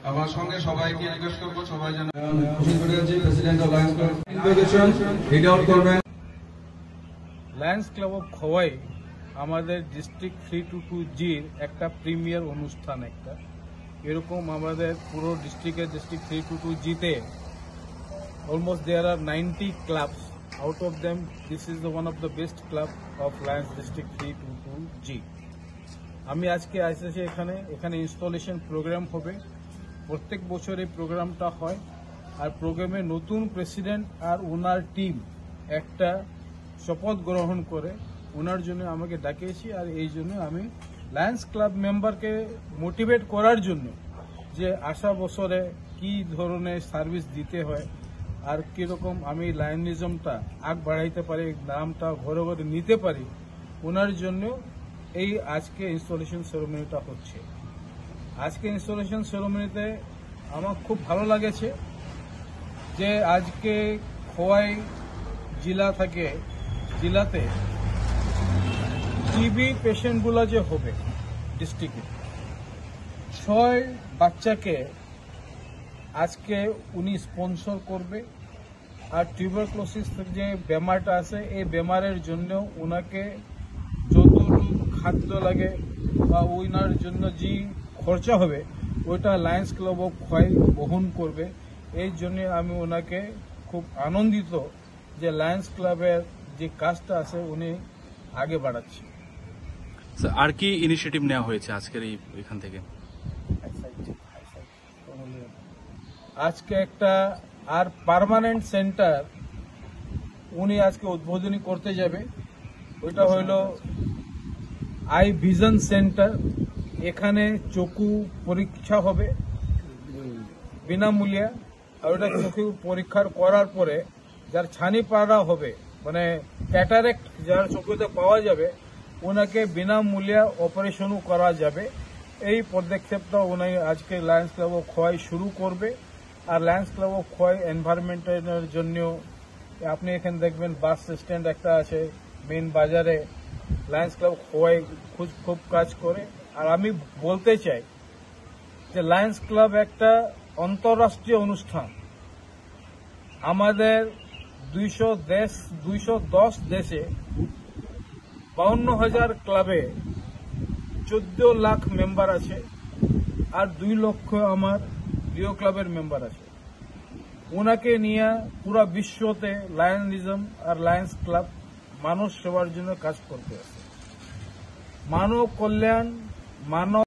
আমার সঙ্গে সবাইকে রিকোয়েস্ট করবো সবাই যেন খুশি করে যাচ্ছি president of Lions club invitation read out করবেন। লায়ন্স ক্লাব অফ খোয়াই আমাদের ডিস্ট্রিক্ট 322G'র একটা প্রিমিয়ার অনুষ্ঠান। একটা এরকম আমাদের পুরো ডিস্ট্রিক্টের ডিস্ট্রিক্ট 322G'তে almost there are 90 clubs. Out of them this is one of the best club of Lions district 322G। আমি আজকে এসেছি এখানে ইনস্টলেশন প্রোগ্রাম হবে। প্রত্যেক বছর এই প্রোগ্রামটা হয়, আর প্রোগ্রামে নতুন প্রেসিডেন্ট আর ওনার টিম একটা শপথ গ্রহণ করে। ওনার জন্য আমাকে ডাকিয়েছি, আর এই জন্য আমি লায়ন্স ক্লাব মেম্বারকে মোটিভেট করার জন্য যে আসা বছরে কি ধরনের সার্ভিস দিতে হয় আর কিরকম আমি লায়নিজমটা আগ বাড়াইতে পারি, নামটা ঘরে ঘরে নিতে পারি, ওনার জন্য এই আজকে ইনস্টলেশন সেরেমনিটা হচ্ছে। আজকে ইনস্টলেশন সেরেমনিতে আমার খুব ভালো লাগেছে যে আজকে খোয়াই জেলাতে টিবি পেশেন্টগুলো যে হবে ডিস্ট্রিক্টে 6 বাচ্চাকে আজকে উনি স্পন্সর করবে। আর টিউবারক্লোসিস যে বেমারটা আছে এই বেমারের জন্য ওনাকে যতটুকু খাদ্য লাগে বা ওনার জন্য যে খরচা হবে ওইটা লায়ন্স ক্লাব অফ খোয়াই বহন করবে। এই জন্য আমি ওনাকে খুব আনন্দিত যে লায়ন্স ক্লাবের যে কাজটা আছে উনি আগে বাড়াচ্ছে। আর কি ইনিশিয়েটিভ নেওয়া হয়েছে আজকের এখান থেকে? আজকে একটা আর পার্মানেন্ট সেন্টার উনি আজকে উদ্বোধনী করতে যাবে। ওইটা হইল আই ভিশন সেন্টার। এখানে চক্ষু পরীক্ষা হবে বিনামূল্যে, আর ওটা চক্ষু পরীক্ষা করার পরে যার ছানি পাড়া হবে মানে ক্যাটারেক্ট যার চোখেতে পাওয়া যাবে ওনাকে বিনামূল্যে অপারেশনও করা যাবে। এই পদক্ষেপটা উনি আজকে লায়ন্স ক্লাব অফ খোয়াই শুরু করবে। আর লায়ন্স ক্লাব অফ খোয়াই এনভায়রনমেন্টের জন্য আপনি এখানে দেখবেন বাস স্ট্যান্ড একটা আছে মেইন বাজারে, লায়ন্স ক্লাব খোয়াই খুব কাজ করে। আর আমি বলতে চাই যে লায়ন্স ক্লাব একটা আন্তর্রাষ্ট্রীয় অনুষ্ঠান। আমাদের 210 দেশে 52,000 ক্লাবে 14 লাখ মেম্বার আছে, আর 2 লক্ষ আমার প্রিয় ক্লাবের মেম্বার আছে। ওনাকে নিয়ে পুরা বিশ্বতে লায়নিজম আর লায়ন্স ক্লাব মানুষ সেবার জন্য কাজ করতে আছে। মানব কল্যাণ, মানব